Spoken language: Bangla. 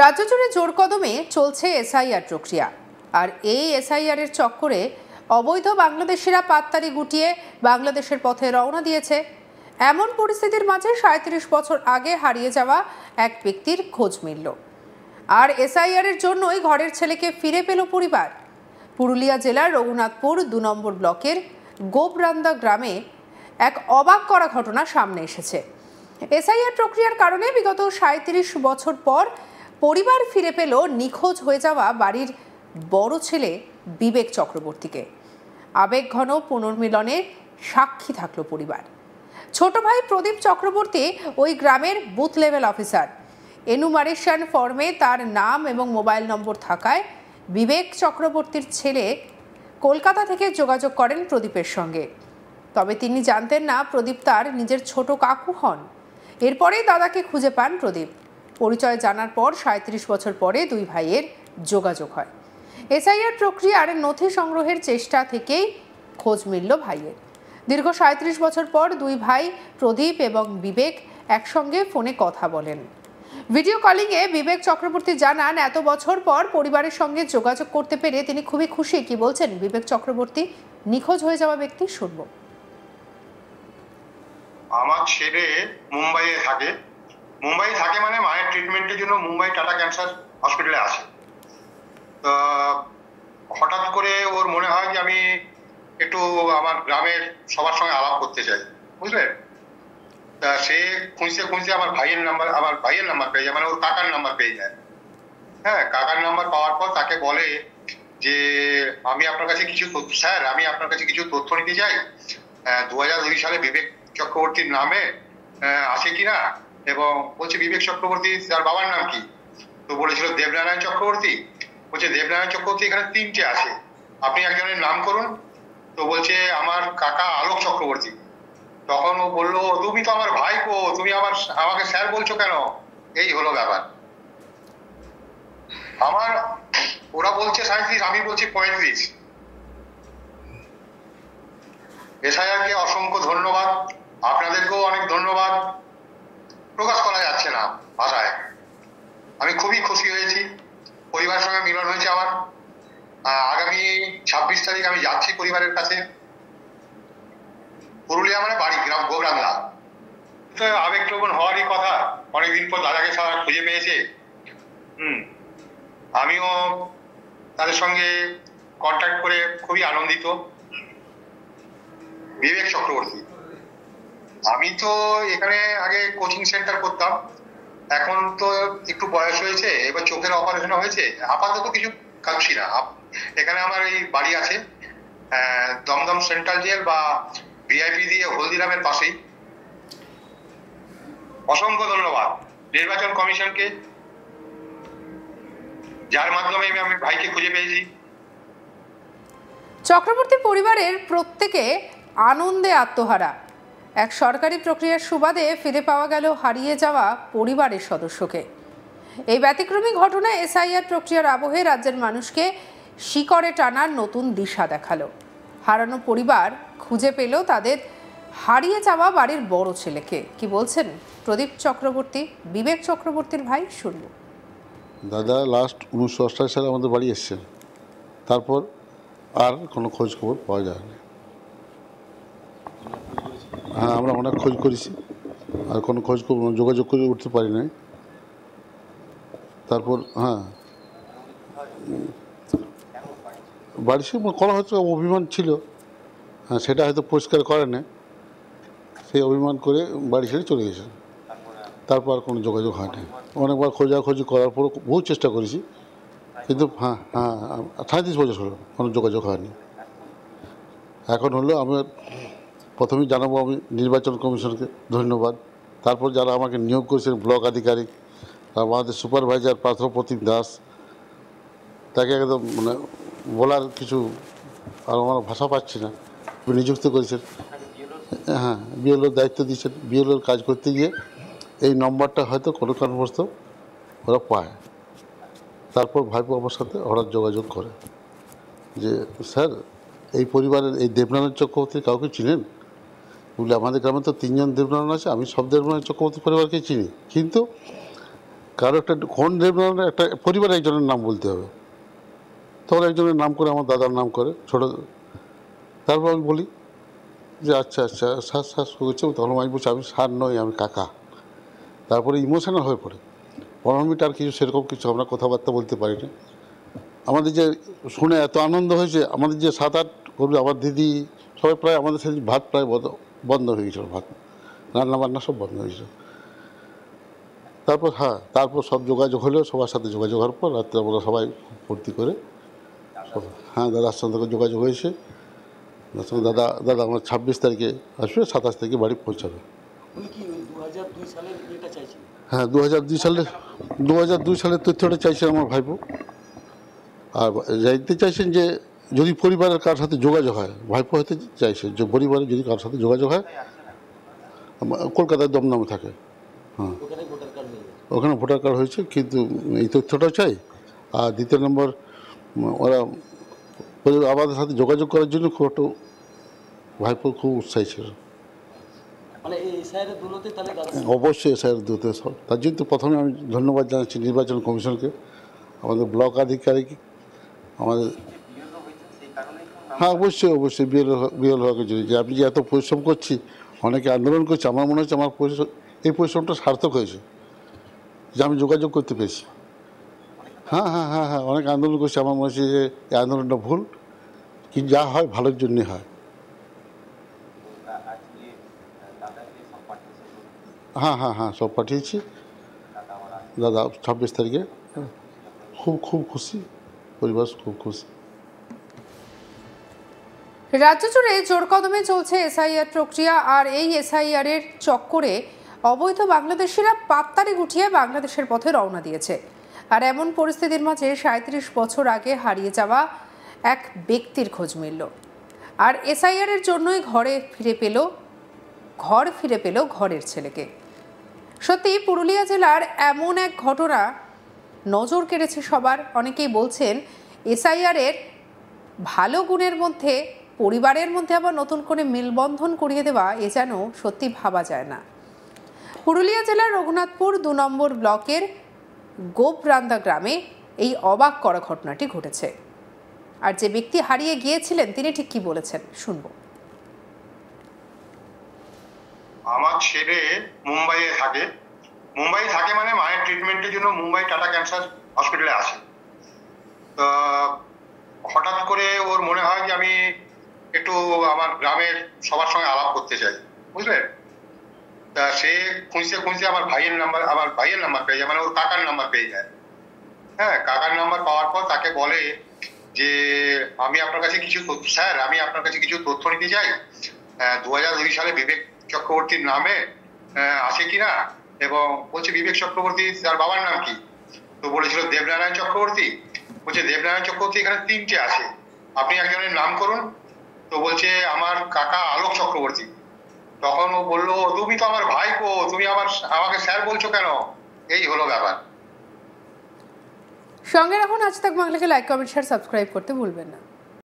রাজ্য জুড়ে জোর কদমে চলছে এসআইআর প্রক্রিয়া। আর এই এসআইআর এর চক্করে অবৈধ বাংলাদেশিরা পাততাড়ি গুটিয়ে বাংলাদেশের পথে রওনা দিয়েছে। এমন পরিস্থিতির মাঝে ৩৭ বছর আগে হারিয়ে যাওয়া এক ব্যক্তির খোঁজ মিলল। আর এসআইআর এর জন্যই ঘরের ছেলেকে ফিরে পেল পরিবার। পুরুলিয়া জেলার রঘুনাথপুর ২ নম্বর ব্লকের গোবরান্দা গ্রামে এক অবাক করা ঘটনা সামনে এসেছে। এসআইআর প্রক্রিয়ার কারণে বিগত ৩৭ বছর পর পরিবার ফিরে পেল নিখোঁজ হয়ে যাওয়া বাড়ির বড় ছেলে বিবেক চক্রবর্তীকে। আবেগঘন পুনর্মিলনের সাক্ষী থাকলো পরিবার। ছোট ভাই প্রদীপ চক্রবর্তী ওই গ্রামের বুথ লেভেল অফিসার। এনুমারেশন ফর্মে তার নাম এবং মোবাইল নম্বর থাকায় বিবেক চক্রবর্তীর ছেলে কলকাতা থেকে যোগাযোগ করেন প্রদীপের সঙ্গে। তবে তিনি জানতেন না প্রদীপ তার নিজের ছোট কাকু হন। এরপরেই দাদাকে খুঁজে পান প্রদীপ। পরিচয় জানার পর ৩৭ বছর পরে দুই ভাইয়ের যোগাযোগ হয়। এসআইআর প্রক্রিয়ার নথি সংগ্রহের চেষ্টা থেকেই খোঁজ মিলল ভাইয়ের। দীর্ঘ ৩৭ বছর পর দুই ভাই প্রদীপ এবং বিবেক একসঙ্গে ফোনে কথা বলেন। ভিডিও কলিংয়ে বিবেক চক্রবর্তী জানান, এত বছর পর পরিবারের সঙ্গে যোগাযোগ করতে পেরে তিনি খুবই খুশি। কি বলছেন বিবেক চক্রবর্তী, নিখোঁজ হয়ে যাওয়া ব্যক্তি, শুনব। আমার ছেলে মুম্বাইয়ে থাকে মানে মায়ের ট্রিটমেন্টের জন্য মুম্বাই টাটা ক্যান্সার হসপিটালে আসে। তো হঠাৎ করে ওর মনে হয় যে আমি একটু আমার গ্রামের সবার সঙ্গে আলাপ করতে চাই, বুঝলেন। তা সে খুঁজতে আমার ভাইয়ের নাম্বার পেয়ে যায়, মানে ওর কাকার নাম্বার পেয়ে যায়। হ্যাঁ, কাকার নাম্বার পাওয়ার পর তাকে বলে যে আমি আপনার কাছে কিছু তথ্য নিতে চাই। 2002 সালে বিবেক চক্রবর্তীর নামে আছে কিনা, এবং বলছে বিবেক চক্রবর্তী তার বাবার নাম কি। তো বলেছিল দেবনারায়ণ চক্রবর্তী। বলছে দেবনারায়ণ চক্রবর্তী এখানে 3টে আছে, আপনি একজনের নাম করুন। তো বলছে আমার কাকা আলোক চক্রবর্তী। তখন ও বললো, তুমি তো আমার ভাইপো, তুমি আমাকে স্যার বলছো কেন? এই হলো ব্যাপার। ওরা বলছে 37, আমি বলছি 35। এসআইআর কে অসংখ্য ধন্যবাদ, আপনাদেরকেও অনেক ধন্যবাদ। প্রকাশ করা যাচ্ছে না ভাষায়। আমি খুবই খুশি হয়েছি, পরিবারের সঙ্গে মিলন হয়েছে আমার। আগামী 26 তারিখ আমি যাচ্ছি পরিবারের কাছে। পুরুলিয়া মানে বাড়ি, গ্রাম গোবরান্দা। তো আবেগপ্রবণ হওয়ারই কথা, অনেকদিন পর দাদাকে সবাই খুঁজে পেয়েছে। আমিও তাদের সঙ্গে কন্ট্যাক্ট করে খুবই আনন্দিত। বিবেক চক্রবর্তী, আমি তো এখানে আগে কোচিং সেন্টার করতাম, এখন তো একটু বয়স হয়েছে, এবার চোখের অপারেশন হয়েছে, আপাতত কিছু কাটছি না। এখানে আমার এই বাড়ি আছে দমদম সেন্ট্রাল জেল বা ভিআইপি দিয়ে হলদিরামের পাশেই। অসংখ্য ধন্যবাদ নির্বাচন কমিশনকে, যার মাধ্যমে আমি ভাইকে খুঁজে পেয়েছি। চক্রবর্তী পরিবারের প্রত্যেকে আনন্দে আত্মহারা। এক সরকারি প্রক্রিয়ার সুবাদে ফিরে পাওয়া গেল হারিয়ে যাওয়া পরিবারের সদস্যকে। এই ব্যতিক্রমী ঘটনা এসআইআর প্রক্রিয়ার আবহে রাজ্যের মানুষকে শিকড়ে টানার নতুন দিশা দেখালো। হারানো পরিবার খুঁজে পেল তাদের হারিয়ে যাওয়া বাড়ির বড় ছেলেকে। কি বলছেন প্রদীপ চক্রবর্তী, বিবেক চক্রবর্তীর ভাই, শুনব। দাদা লাস্ট 1988 সালে আমাদের বাড়ি এসছেন, তারপর আর কোনো খোঁজ খবর পাওয়া যায়নি। হ্যাঁ, আমরা অনেক খোঁজ করেছি, আর কোনো যোগাযোগ করে উঠতে পারি নাই। তারপর বাড়ির সঙ্গে করা হয়তো অভিমান ছিল, হ্যাঁ সেটা হয়তো পরিষ্কার করে না, সেই অভিমান করে বাড়ি ছেড়ে চলে গেছে। তারপর আর কোনো যোগাযোগ হয়নি। অনেকবার খোঁজাখুঁজি করার পর বহু চেষ্টা করেছি, কিন্তু 38 বছর হলো কোনো যোগাযোগ হয়নি। এখন হলো আমার প্রথমেই জানাবো আমি নির্বাচন কমিশনকে ধন্যবাদ। তারপর যারা আমাকে নিয়োগ করেছেন, ব্লক আধিকারিক, আমাদের সুপারভাইজার পার্থপ্রতিম দাস, তাকে একদম মানে বলার কিছু আর আমার ভাষা পাচ্ছি না। নিযুক্ত করেছেন, হ্যাঁ বিএলওর দায়িত্ব দিয়েছেন। বিএলওর কাজ করতে গিয়ে এই নম্বরটা হয়তো কোনো কারণবশত ওরা পায়। তারপর ভাইপো আমার সাথে হঠাৎ যোগাযোগ করে যে স্যার এই পরিবারের এই দেবনারায়ণ চক্রবর্তী কাউকে চিনেন? বলে আমাদের গ্রামে তো 3জন দেবনারায়ণ আছে, আমি সব দেবনারায়ণ চক্রবর্তী পরিবারকে চিনি, কিন্তু কারো একটা কোন দেবনারায়ণ একটা পরিবারের একজনের নাম বলতে হবে, তখন একজনের নাম করে আমার দাদার নাম করে ছোটো। তারপর আমি বলি যে আচ্ছা আচ্ছা স্যার স্যার করছে, তখন আমি বলছি আমি স্যার নই, আমি কাকা। তারপরে ইমোশনাল হয়ে পড়ে। 15 মিনিট আর কিছু সেরকম কিছু আমরা কথাবার্তা বলতে পারি না। আমাদের যে শুনে এত আনন্দ হয়েছে, আমাদের যে 7-8 করবে আমার দিদি সবাই প্রায় আমাদের সাথে ভাত প্রায় বন্ধ হয়ে গেছিল, ভাত রান্না বান্না সব বন্ধ হয়েছিল। তারপর সব যোগাযোগ হলো, সবার সাথে যোগাযোগ হওয়ার পর রাত্রে আমরা সবাই ফুর্তি করে দাদার সঙ্গে যোগাযোগ হয়েছে। দাদা আমার 26 তারিখে আসবে, 27 তারিখে বাড়ি পৌঁছাবে। হ্যাঁ, 2002 সালের তথ্যটা চাইছেন আমার ভাইপো। আর জানতে চাইছেন যে যদি পরিবারের কার সাথে যোগাযোগ হয়, ভাইপো হতে চাইছে যে পরিবারের যদি কার সাথে যোগাযোগ হয়, কলকাতায় দমদমে থাকে, হ্যাঁ ওখানে ভোটার কার্ড হয়েছে, কিন্তু এই তথ্যটাও চাই। আর দ্বিতীয় নম্বর, ওরা আমাদের সাথে যোগাযোগ করার জন্য খুব একটু ভাইপো খুব উৎসাহী ছিল। অবশ্যই এসআইয়ের দূতে সব, তার জন্য তো প্রথমে আমি ধন্যবাদ জানাচ্ছি নির্বাচন কমিশনকে, আমাদের ব্লক আধিকারিক, আমাদের অবশ্যই বিএল হওয়াকে জন্য যে আপনি যে এত পরিশ্রম করছি, অনেকে আন্দোলন করছে, আমার মনে হচ্ছে আমার এই পরিশ্রমটা সার্থক হয়েছে যে আমি যোগাযোগ করতে পেরেছি। হ্যাঁ, অনেক আন্দোলন করছে, আমার মনে হচ্ছে যে এই আন্দোলনটা ভুল, কি যা হয় ভালোর জন্যে হয়। হ্যাঁ সব পাঠিয়েছি দাদা 26 তারিখে। খুব খুশি, পরিবার খুব খুশি। রাজ্য জুড়ে জোর কদমে চলছে এসআইআর প্রক্রিয়া, আর এই এসআইআর এর চক্করে অবৈধ বাংলাদেশিরা পাততাড়ি গুটিয়ে বাংলাদেশের পথে রওনা দিয়েছে। আর এমন পরিস্থিতির মাঝে 37 বছর আগে হারিয়ে যাওয়া এক ব্যক্তির খোঁজ মিলল। আর এসআইআর এর জন্যই ঘর ফিরে পেল ঘরের ছেলেকে। সত্যি পুরুলিয়া জেলার এমন এক ঘটনা নজর কেড়েছে সবার। অনেকেই বলছেন এসআইআর এর ভালো গুণের মধ্যে পরিবারের মধ্যে আবার নতুন করে মেলবন্ধন করিয়ে দেওয়া, এ যেন সত্যি ভাবা যায় না। পুরুলিয়া জেলার রঘুনাথপুর 2 নম্বর ব্লকের গোপরান্দা গ্রামে এই অবাক করা ঘটনাটি ঘটেছে। আর যে ব্যক্তি হারিয়ে গিয়েছিলেন তিনি ঠিক কি বলেছেন শুনবো। আমার ছেলে মুম্বাইয়ে থাকে মানে মায়ের ট্রিটমেন্টের জন্য মুম্বাই টাটা ক্যান্সার হসপিটালে আসে। তো হঠাৎ করে ওর মনে হয় যে আমি একটু আমার গ্রামের সবার সঙ্গে আলাপ করতে চাই, বুঝলেন। তা সে খুঁজতে আমার ভাইয়ের নাম্বার পেয়ে যায়, মানে ওর কাকার নাম্বার পেয়ে যায়। হ্যাঁ, কাকার নাম্বার পাওয়ার পর তাকে বলে যে আমি আপনার কাছে কিছু তথ্য নিতে চাই। 2002 সালে বিবেক চক্রবর্তীর নামে আছে কিনা, এবং বলছে বিবেক চক্রবর্তী তার বাবার নাম কি, তো বলেছিল দেবনারায়ণ চক্রবর্তী। বলছে দেবনারায়ণ চক্রবর্তী এখানে 3টে আছে, আপনি একজনের নাম করুন। তো বলছে আমার কাকা আলোক চক্রবর্তী। তখন ও বললো তুমি তো আমার ভাইপো, তুমি আমাকে স্যার বলছো কেন? এই হলো ব্যাপার। সঙ্গে রাখুন আজ তাক বাংলাকে, লাইক কমেন্ট শেয়ার সাবস্ক্রাইব করতে ভুলবেন না।